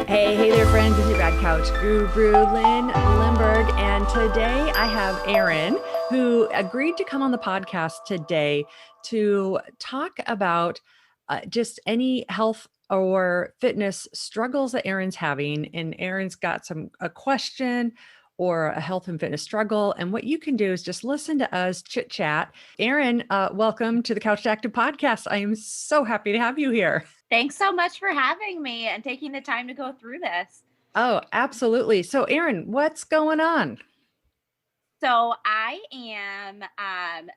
Hey there, friends. This is your Rad Couch Guru, Lindbergh. And today I have Erin, who agreed to come on the podcast today to talk about just any health or fitness struggles that Erin's having. And Erin's got a question or a health and fitness struggle. And what you can do is just listen to us chit chat. Erin, welcome to the Couch to Active podcast. I am so happy to have you here. Thanks so much for having me and taking the time to go through this. Oh, absolutely. So Erin, what's going on? So I am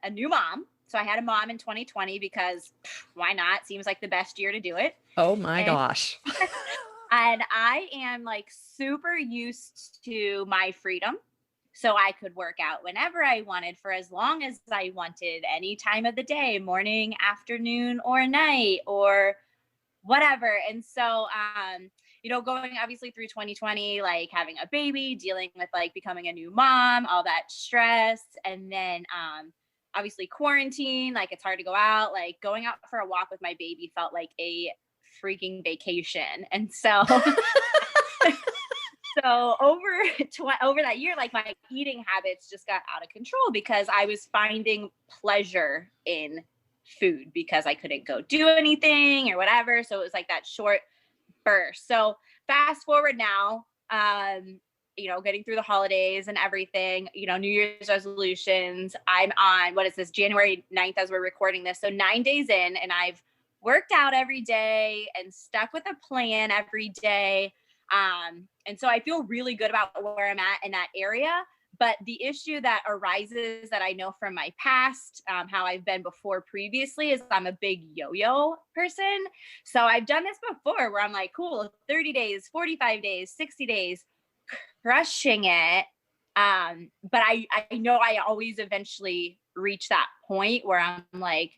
a new mom. So I had a mom in 2020 because why not? Seems like the best year to do it. Oh my gosh. And I am like super used to my freedom. So I could work out whenever I wanted for as long as I wanted, any time of the day, morning, afternoon, or night, or whatever. And so, going obviously through 2020, like having a baby, dealing with like becoming a new mom, all that stress. And then, obviously quarantine, like it's hard to go out, like going out for a walk with my baby felt like a freaking vacation. And so, so over that year, like my eating habits just got out of control because I was finding pleasure in food because I couldn't go do anything or whatever. So it was like that short burst. So fast forward now, getting through the holidays and everything, New Year's resolutions. I'm on, what is this, January 9th as we're recording this. So 9 days in, and I've worked out every day and stuck with a plan every day. And so I feel really good about where I'm at in that area. But the issue that arises that I know from my past, how I've been before previously, is I'm a big yo-yo person. So I've done this before where I'm like, cool, 30 days, 45 days, 60 days, crushing it. But I know I always eventually reach that point where I'm like,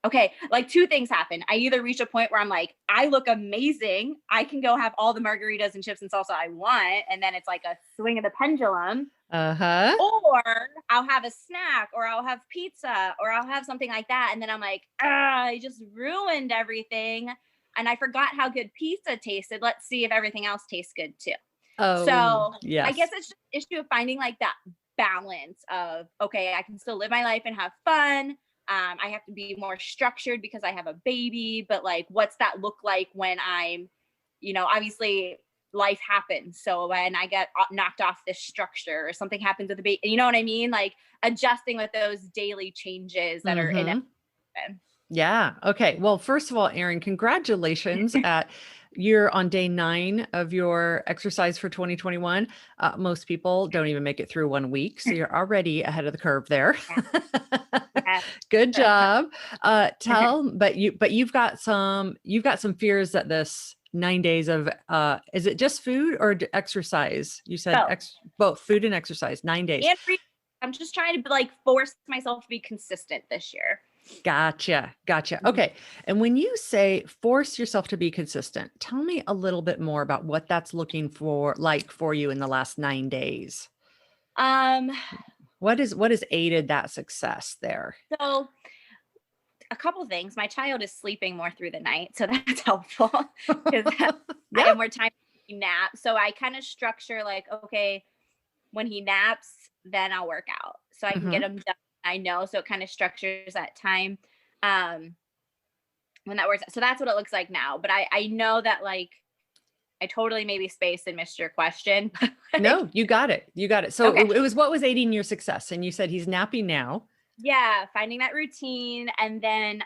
okay, like two things happen. I either reach a point where I'm like, I look amazing. I can go have all the margaritas and chips and salsa I want. And then it's like a swing of the pendulum. Uh-huh. Or I'll have a snack, or I'll have pizza, or I'll have something like that. And then I'm like, I just ruined everything. And I forgot how good pizza tasted. Let's see if everything else tastes good too. Oh, so yes. I guess it's just an issue of finding like that balance of, okay, I can still live my life and have fun. I have to be more structured because I have a baby, but like, what's that look like when I'm, obviously life happens. So when I get knocked off this structure or something happens with the baby, you know what I mean? Like adjusting with those daily changes that are in it. Yeah. Okay. Well, first of all, Erin, congratulations you're on day 9 of your exercise for 2021. Most people don't even make it through 1 week. So you're already ahead of the curve there. Good job. But you've got some fears that this 9 days of, is it just food or exercise? You said both food and exercise, 9 days. I'm just trying to like force myself to be consistent this year. Gotcha. Okay. And when you say force yourself to be consistent, tell me a little bit more about what that's looking for, like for you in the last 9 days. What has aided that success there? So a couple things. My child is sleeping more through the night, so that's helpful because I have more time to nap. So I kind of structure like, okay, when he naps, then I'll work out so I can get him done. I know, so it kind of structures that time when that works. So that's what it looks like now. But I know that like I totally maybe spaced and missed your question. No, you got it. So okay. It was what was aiding your success, and you said he's napping now. Yeah, finding that routine, and then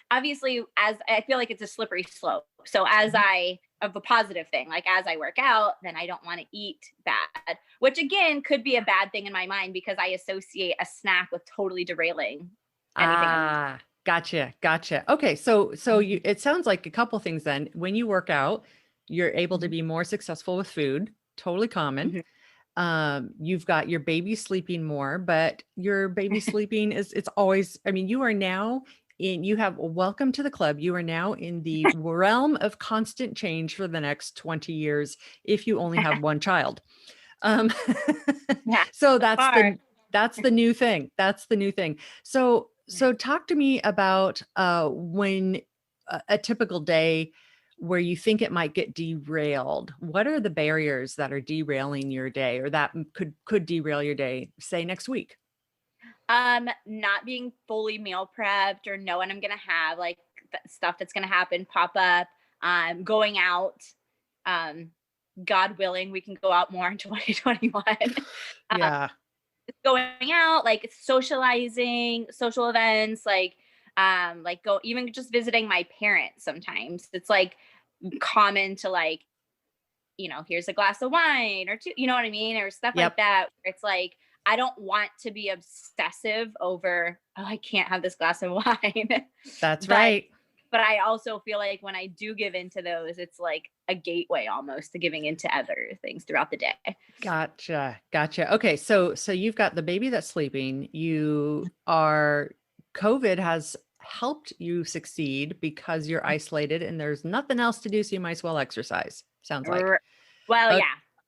obviously, as I feel like it's a slippery slope. So as of a positive thing, like as I work out, then I don't want to eat bad, which again could be a bad thing in my mind because I associate a snack with totally derailing anything. Gotcha. Okay, so it sounds like a couple things then. When you work out, you're able to be more successful with food, totally common. You've got your baby sleeping more, but your baby sleeping it's always, you are now welcome to the club. You are now in the realm of constant change for the next 20 years if you only have one child. So that's the new thing. So talk to me about when a typical day where you think it might get derailed, what are the barriers that are derailing your day or that could derail your day, say next week? Not being fully meal prepped or knowing I'm gonna have like stuff that's gonna happen pop up. Going out. Um, God willing, we can go out more in 2021. um, Yeah. Going out, like socializing, social events, like go even just visiting my parents. Sometimes it's like common to like, here's a glass of wine or two, you know what I mean? Or stuff like Yep. that. Where it's like, I don't want to be obsessive over, oh, I can't have this glass of wine. That's but right. but I also feel like when I do give into those, it's like a gateway almost to giving into other things throughout the day. Gotcha. Gotcha. Okay. So you've got the baby that's sleeping. You are COVID has helped you succeed because you're isolated and there's nothing else to do. So you might as well exercise. Sounds like. Well, Uh, yeah,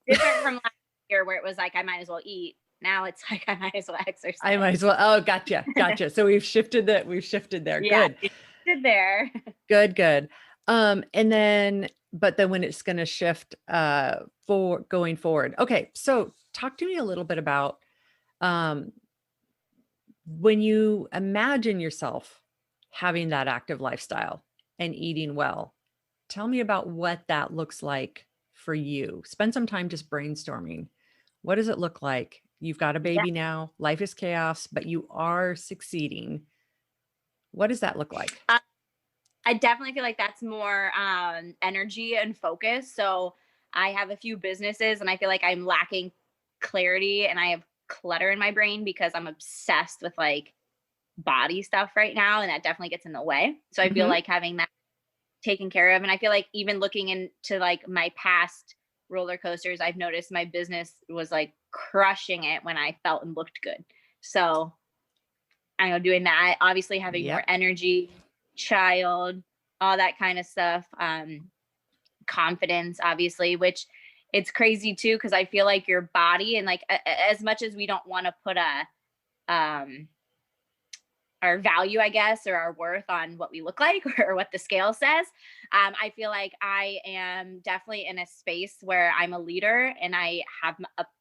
different from last year where it was like I might as well eat. Now it's like I might as well I might exercise. as well. Oh, gotcha. Gotcha. So we've shifted there. Yeah, Good. you did there. Good, good. And then, but then when it's going to shift for going forward. Okay. So talk to me a little bit about um when you imagine yourself having that active lifestyle and eating well. Tell me about what that looks like for you. Spend some time just brainstorming. What does it look like? You've got a Yeah. baby now, life is chaos, but you are succeeding. What does that look like? I definitely feel like that's more energy and focus. So I have a few businesses and I feel like I'm lacking clarity and I have clutter in my brain because I'm obsessed with like body stuff right now. And that definitely gets in the way. So I feel Mhm. like having that taken care of. And I feel like even looking into like my past roller coasters, I've noticed my business was like crushing it when I felt and looked good. So I know doing that, obviously having more Yep. energy, child, all that kind of stuff. Confidence, obviously, which it's crazy too, because I feel like your body and like as much as we don't want to put a our value, I guess, or our worth on what we look like or what the scale says. I feel like I am definitely in a space where I'm a leader and I have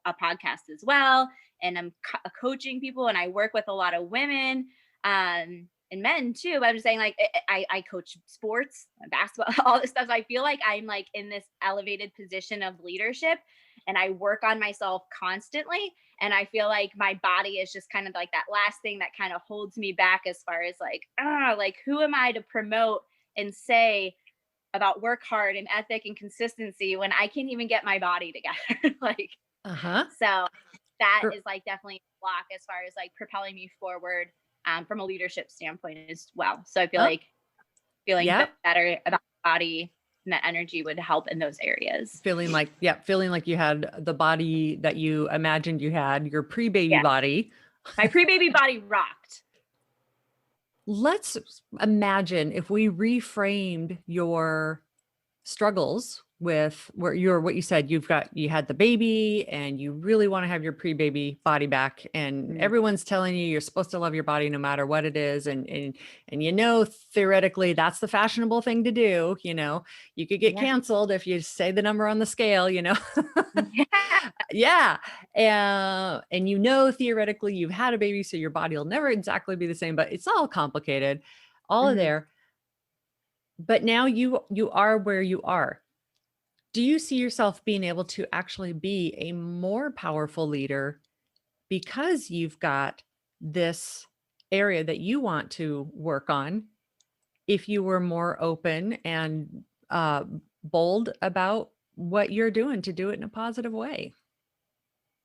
a podcast as well. And I'm coaching people and I work with a lot of women and men too. But I'm just saying, like, I coach sports, basketball, all this stuff. So I feel like I'm like in this elevated position of leadership and I work on myself constantly. And I feel like my body is just kind of like that last thing that kind of holds me back as far as like who am I to promote and say about work hard and ethic and consistency when I can't even get my body together. Like, Uh-huh. so that Gr- is like definitely a block as far as like propelling me forward from a leadership standpoint as well. So I feel Oh, like feeling yep. better about my body and that energy would help in those areas. Feeling like you had the body that you imagined you had, your pre-baby Yeah. body. My pre-baby body rocked. Let's imagine if we reframed your struggles with where you're what you said you had the baby and you really want to have your pre-baby body back and Mm. everyone's telling you you're supposed to love your body no matter what it is and you know theoretically that's the fashionable thing to do, you could get Yeah. canceled if you say the number on the scale. Yeah. Yeah. And theoretically you've had a baby, so your body will never exactly be the same, but it's all complicated, all of Mhm. there. But now you are where you are. Do you see yourself being able to actually be a more powerful leader because you've got this area that you want to work on if you were more open and bold about what you're doing to do it in a positive way?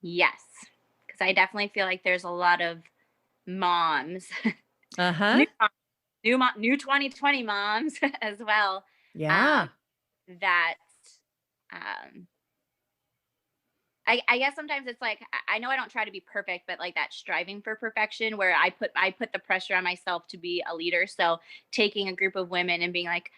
Yes, because I definitely feel like there's a lot of moms, Uh-huh. new new 2020 moms as well, um, Yeah. that um, I guess sometimes it's like I know I don't try to be perfect, but like that striving for perfection where I put the pressure on myself to be a leader. So taking a group of women and being like,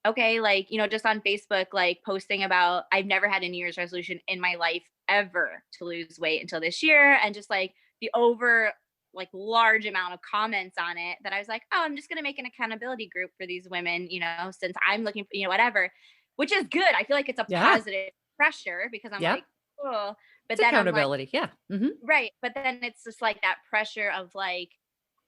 okay, like, just on Facebook, like posting about I've never had a New Year's resolution in my life ever to lose weight until this year. And just like the over like large amount of comments on it that I was like, oh, I'm just gonna make an accountability group for these women, since I'm looking for, whatever. which is good. I feel like it's a Yeah. positive pressure because I'm Yep. like, oh, but It's then I'm like, accountability. Yeah. Hmm. right. But then it's just like that pressure of like,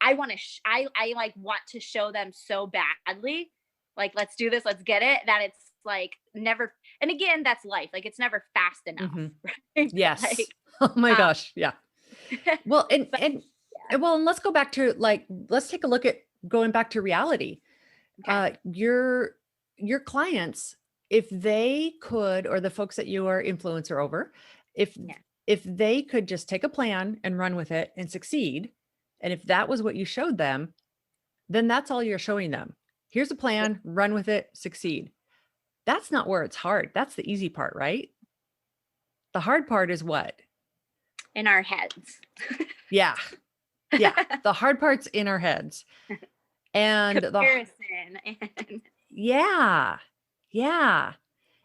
I want to, I like want to show them so badly. Like, let's do this, let's get it. That it's like never, and again, that's life. Like, it's never fast enough. Hmm. Right. Yes. Like, Oh my um, gosh. Yeah. Well, but and let's go back to like, let's take a look at going back to reality. okay. Your clients, if they could, or the folks that you are influencer over, if Yeah. if they could just take a plan and run with it and succeed, and if that was what you showed them, then that's all you're showing them. Here's a Yeah. plan, run with it, succeed. That's not where it's hard. That's the easy part, right? The hard part is what? In our heads. Yeah. Yeah. The hard part's in our heads. And Comparison and yeah. Yeah.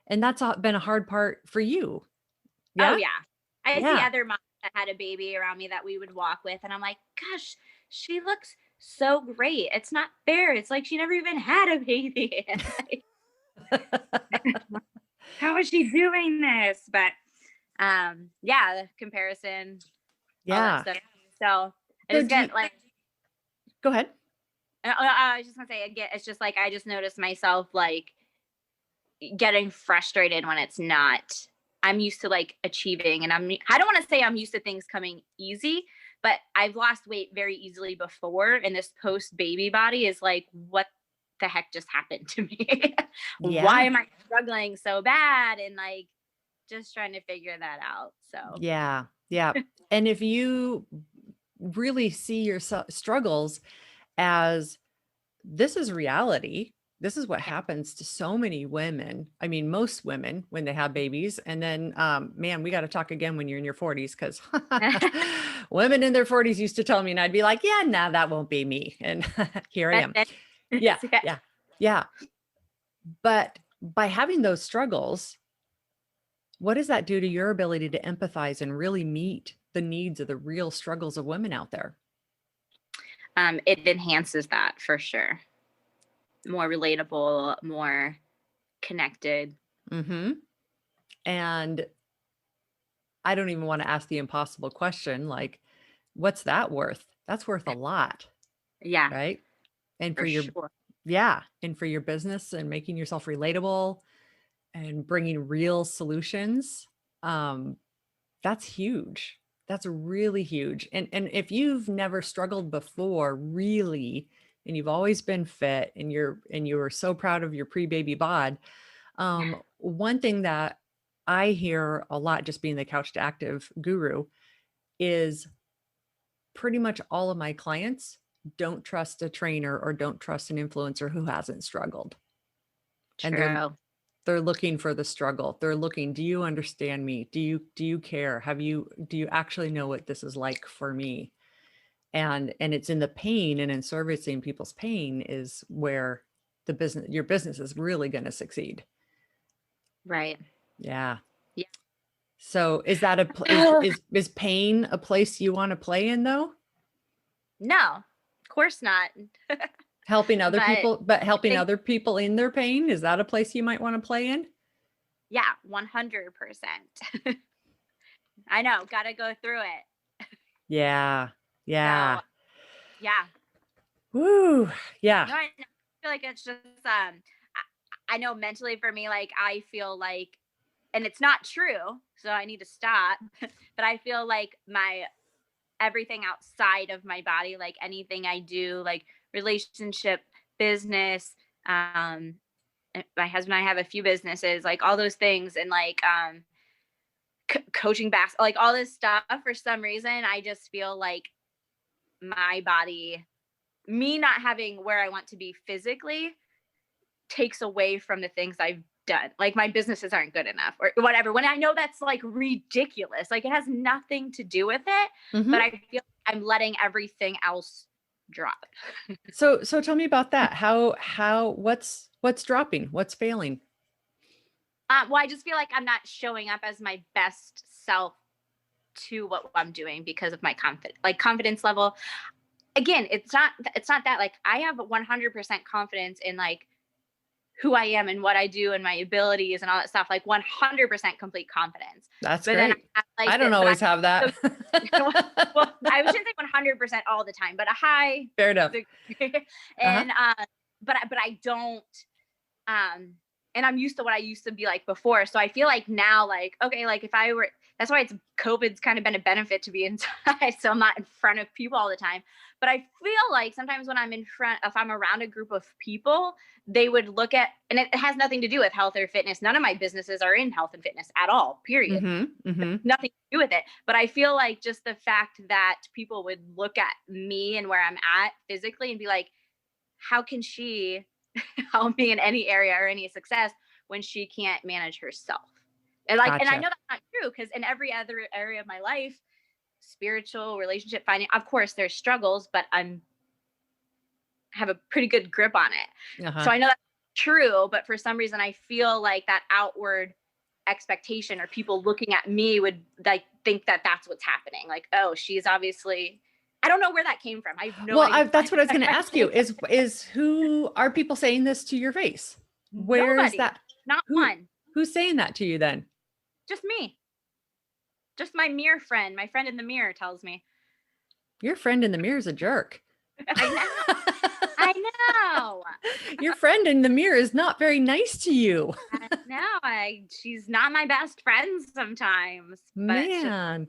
And that's been a hard part for you. oh Yeah? yeah. I see Yeah. other moms that had a baby around me that we would walk with, and I'm like, gosh, she looks so great. It's not fair. It's like she never even had a baby. Like, how is she doing this? But yeah, the comparison, all that Yeah. stuff. So I So just get like go ahead. I was just gonna say again, it's just like I just noticed myself like getting frustrated when it's not. I'm used to like achieving, and I don't want to say I'm used to things coming easy, but I've lost weight very easily before, and this post baby body is like, what the heck just happened to me? Why Yeah. am I struggling so bad? And like just trying to figure that out. So Yeah. Yeah. And if you really see your struggles as this is reality, this is what yeah. happens to so many women. I mean, most women when they have babies. And then, man, we got to talk again when you're in your 40s because women in their 40s used to tell me, and I'd be like, yeah, no, that won't be me. And here I am. Yeah. Yeah. Yeah. Yeah. But by having those struggles, what does that do to your ability to empathize and really meet the needs of the real struggles of women out there? It enhances that for sure. More relatable, more connected. Hmm. And I don't even want to ask the impossible question, like, what's that worth? That's worth a lot, Yeah, right? And for for your, sure. yeah, and for your business and making yourself relatable and bringing real solutions, um, that's huge. That's really huge. And if you've never struggled before, really, and you've always been fit and you are so proud of your pre-baby bod, Yeah. one thing that I hear a lot just being the couch to active guru is pretty much all of my clients don't trust a trainer or don't trust an influencer who hasn't struggled. And True. they're looking for the struggle. They're looking, do you understand me? Do you care? Do you actually know what this is like for me? And it's in the pain and in servicing people's pain is where your business is really going to succeed. Right. Yeah. Yeah. So is that is pain a place you want to play in though? No, of course not. Helping other But people, but I helping think, other people in their pain, is that a place you might want to play in? yeah, 100%. I know, got to go through it. Yeah. So, Yeah. yeah. Woo. Yeah. No, I feel like it's just, I know mentally for me, like, I feel like, and it's not true, so I need to stop, but I feel like everything outside of my body, like anything I do, like relationship, business, my husband and I have a few businesses, like all those things, and like coaching like all this stuff. For some reason, I just feel like my body, me not having where I want to be physically, takes away from the things I've done. Like my businesses aren't good enough or whatever. When I know that's like ridiculous, like it has nothing to do with it, but Hmm. I feel like I'm letting everything else drop. So tell me about that. What's dropping? What's failing? Well, I just feel like I'm not showing up as my best self to what I'm doing because of my confidence level. Again, it's not that like I have 100% confidence in like who I am and what I do and my abilities and all that stuff, like 100% complete confidence. That's But then great. I have I like don't but always have I that. well, I shouldn't say 100% all the time, but a high Fair enough. Uh-huh. and but I don't um and I'm used to what I used to be like before. So I feel like now, like, okay, like if I were, that's why COVID's kind of been a benefit to be inside. So I'm not in front of people all the time. But I feel like sometimes when I'm in front, if I'm around a group of people, they would look at, and it has nothing to do with health or fitness. None of my businesses are in health and fitness at all, period. Mm-hmm. Mm-hmm. Nothing to do with it. But I feel like just the fact that people would look at me and where I'm at physically and be like, how can she help me in any area or any success when she can't manage herself? And like, and I Gotcha. know that's not true, because in every other area of my life, spiritual, relationship, finding, of course there's struggles, but I'm have a pretty good grip on it. Uh-huh. So I know that's true, but for some reason I feel like that outward expectation or people looking at me would like think that that's what's happening. Like, oh, she's obviously, I don't know where that came from. I have no Well, idea. that's what I was going to ask you is who are people saying this to your face? Where is Nobody, that? not Who, one, who's saying that to you then? just me. Just my mirror friend. My friend in the mirror tells me. Your friend in the mirror is a jerk. I know. I know. Your friend in the mirror is not very nice to you. I know. She's not my best friend sometimes, but it's just, Man.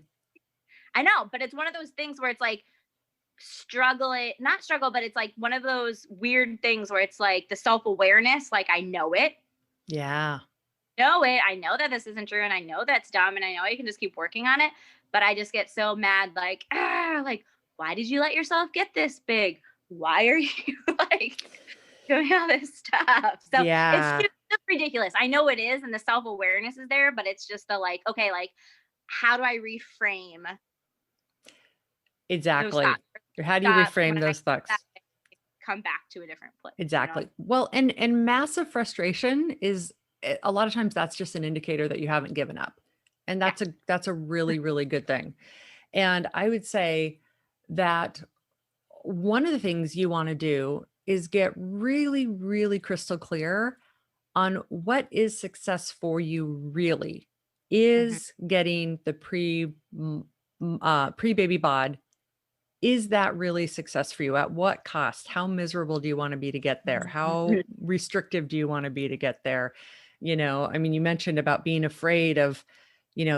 I know, but it's one of those things where it's like not struggle, but it's like one of those weird things where it's like the self-awareness, like I know it. Yeah. I know that this isn't true, and I know that's dumb, and I know you can just keep working on it, but I just get so mad, like, why did you let yourself get this big? Why are you like doing all this stuff? So Yeah. it's just ridiculous. I know it is, and the self-awareness is there, but it's just the like, okay, like, how do I reframe those Exactly. thoughts? Or how do you Stop reframe when I those thoughts? come back to a different place, Exactly. Well, and massive frustration is a lot of times that's just an indicator that you haven't given up. And Yeah. that's a really, really good thing. And I would say that one of the things you want to do is get really, really crystal clear on what is success for you really. Mhm. Is getting the pre baby bod, is that really success for you? At what cost? How miserable do you want to be to get there? How restrictive do you want to be to get there? I mean, you mentioned about being afraid of,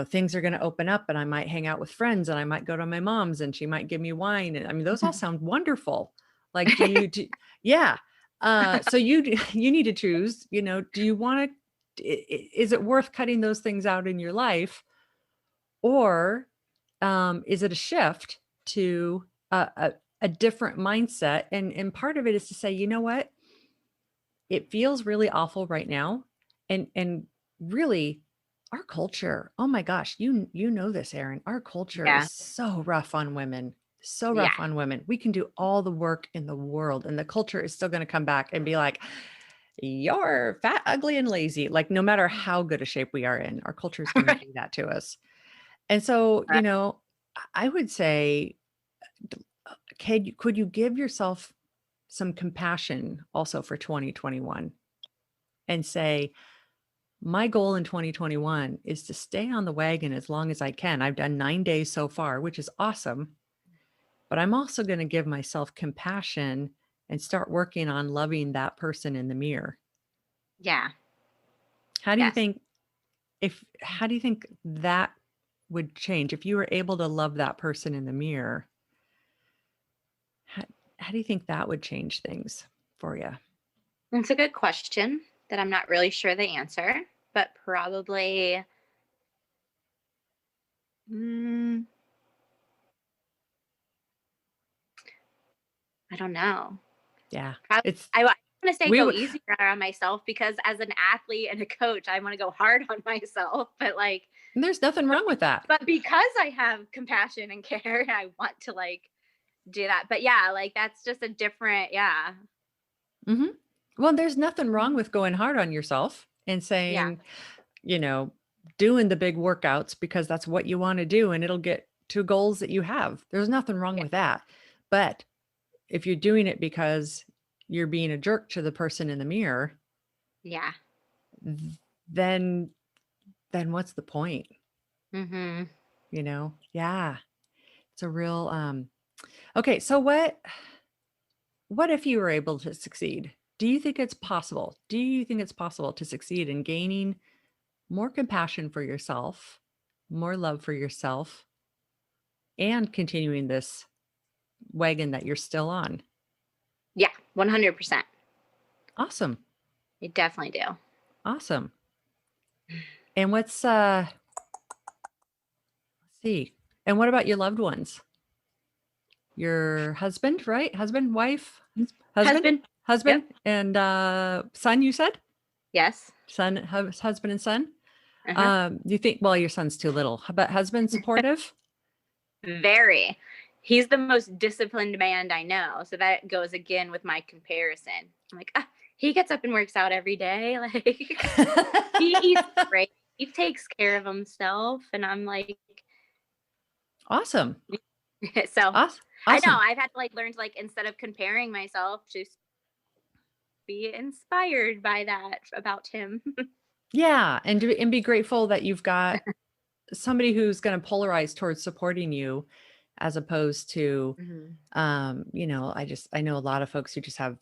things are going to open up and I might hang out with friends and I might go to my mom's and she might give me wine. And I mean, those all sound wonderful. Like, yeah. So you need to choose, do you want to, is it worth cutting those things out in your life? Or is it a shift to a different mindset? And part of it is to say, you know what? It feels really awful right now. And really our culture, oh my gosh, you know this, Erin, our culture Yeah. is so rough on women. So Yeah. rough on women. We can do all the work in the world and the culture is still going to come back and be like, you're fat, ugly, and lazy. Like no matter how good a shape we are in, our culture is going to Right. do that to us. And so, I would say, could you give yourself some compassion also for 2021 and say, my goal in 2021 is to stay on the wagon as long as I can. I've done 9 days so far, which is awesome. But I'm also going to give myself compassion and start working on loving that person in the mirror. Yeah. How do you Yes. think how do you think that would change if you were able to love that person in the mirror? How do you think that would change things for you? It's a good question that I'm not really sure the answer, but probably, mm, I don't know. Yeah. It's I want to say we go would easier on myself, because as an athlete and a coach, I want to go hard on myself, but like, there's nothing wrong with that. but because I have compassion and care, I want to like do that. But yeah, like that's just a different, yeah. Mhm. Well, there's nothing wrong with going hard on yourself and Yeah. saying, you know, doing the big workouts because that's what you want to do and it'll get to goals that you have. There's nothing wrong Yeah. with that. But if you're doing it because you're being a jerk to the person in the mirror, Yeah. then what's the point? Mhm. Yeah. It's a real okay, so what if you were able to succeed? Do you think it's possible? Do you think it's possible to succeed in gaining more compassion for yourself, more love for yourself, and continuing this wagon that you're still on? Yeah, 100%. Awesome. I definitely do. Awesome. And let's see. And what about your loved ones? Your husband, right? Husband, wife, husband, Husband. husband, Yep. and son, you said? Yes. Son, husband and son? Uh-huh. You think, well, your son's too little, but husband supportive? Very. He's the most disciplined man I know. So that goes again with my comparison. I'm like, ah, he gets up and works out every day. Like he eats great. He takes care of himself. And I'm like, Awesome. so Awesome. I know Awesome. I've had to like learn to like instead of comparing myself, just be inspired by that about him. Yeah, and be grateful that you've got somebody who's gonna polarize towards supporting you as opposed to, Mhm. I know a lot of folks who just have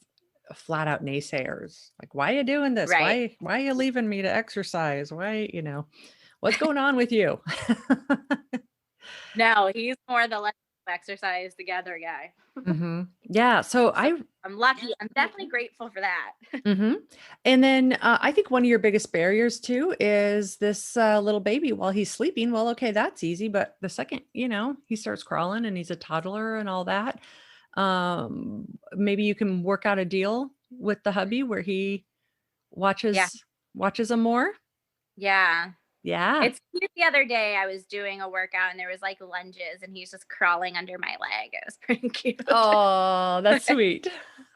flat out naysayers. Like, "Why are you doing this? Right. Why are you leaving me to exercise? What's going on with you?" No, he's more the let's exercise together guy. Mhm. Yeah, so So I'm lucky. I'm definitely grateful for that. mhm. And then, I think one of your biggest barriers too is this, little baby while he's sleeping. Well, okay, that's easy, but the second, he starts crawling and he's a toddler and all that, maybe you can work out a deal with the hubby where he Yeah. watches him more? Yeah. Yeah. It's cute. The other day I was doing a workout and there was like lunges and he's just crawling under my leg. It was pretty cute. Oh, that's sweet.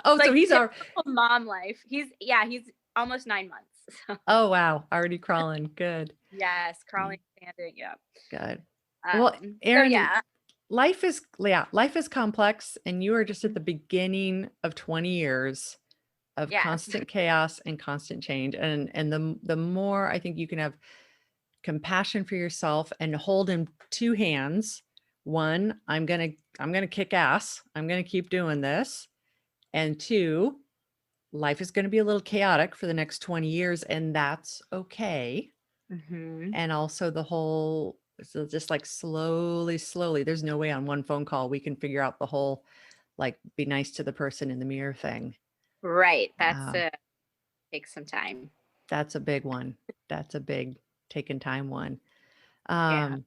Oh, so Like he's our typical mom life. He's almost 9 months. So oh, wow, already crawling. Good. yes, Mm, crawling, standing, yeah. good. Well, So Erin, yeah. life is complex, and you are just at Mhm. the beginning of 20 years of Yes. constant chaos and constant change, and the more I think you can have compassion for yourself and hold in 2 hands. 1, I'm gonna kick ass. I'm gonna keep doing this. And 2, life is gonna be a little chaotic for the next 20 years, and that's okay. Hmm. And also the whole so just like slowly, there's no way on one phone call we can figure out the whole, like, be nice to the person in the mirror thing. Right. That's Um, takes some time. that's a big one. That's a big taking time one. Yeah. Um,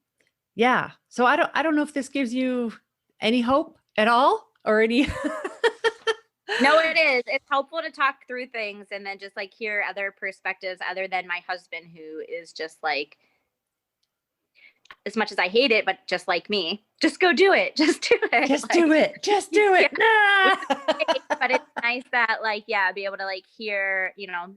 yeah. So I don't know if this gives you any hope at all or any No, it is. It's helpful to talk through things and then just like hear other perspectives other than my husband, who is just like, as much as I hate it, but just like me, just go do it. Just do it. just do Like, it. Just do yeah, it. which is Nah. great, but it's nice that like, yeah, be able to like hear,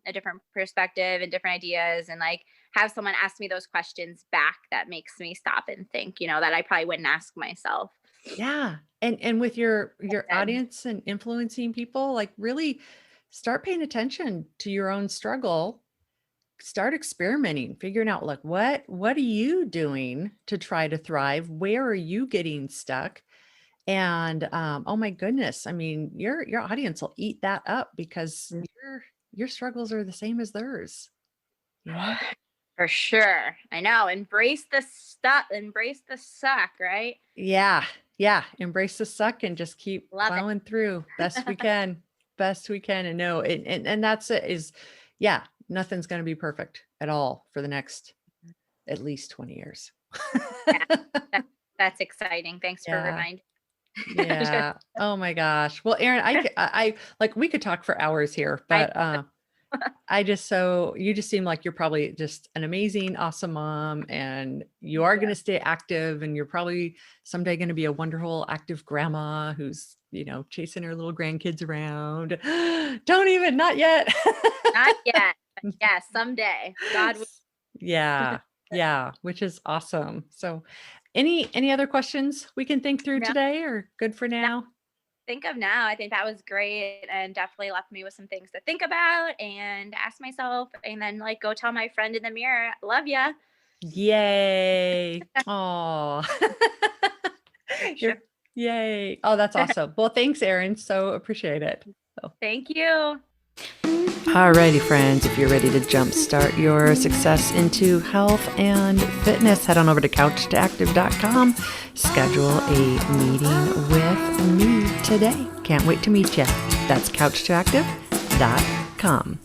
a different perspective and different ideas and like have someone ask me those questions back that makes me stop and think, that I probably wouldn't ask myself. Yeah. And with your And audience and influencing people, like really start paying attention to your own struggle. Start experimenting, figuring out like what are you doing to try to thrive? Where are you getting stuck? And oh my goodness, I mean, your audience will eat that up because your struggles are the same as theirs, you know? for sure. I know. Embrace the stuff, embrace the suck, right? Yeah. Yeah. Embrace the suck and just keep Love it. plowing through best we can. Best we can. And no, and that's it is yeah, nothing's gonna be perfect at all for the next at least 20 years. Yeah. That, that's exciting. Thanks for Yeah. reminding. Yeah. Oh my gosh. Well, Erin, like we could talk for hours here, I but you just seem like you're probably just an amazing, awesome mom, and you are going yeah. to stay active, and you're probably someday going to be a wonderful, active grandma who's, chasing her little grandkids around. Don't even, not yet. Not yet. But yeah, someday. God will. Yeah. Yeah. Which is awesome. So any other questions we can think through No, today or good for no, now? think of now. I think that was great and definitely left me with some things to think about and ask myself, and then like go tell my friend in the mirror, love ya. Yay. Oh, For you're sure. yay. Oh, that's awesome. Well, thanks, Erin. So appreciate it. So. Thank you. Alrighty, friends, if you're ready to jumpstart your success into health and fitness, head on over to couchtoactive.com. Schedule a meeting with me today. Can't wait to meet you. That's couchtoactive.com.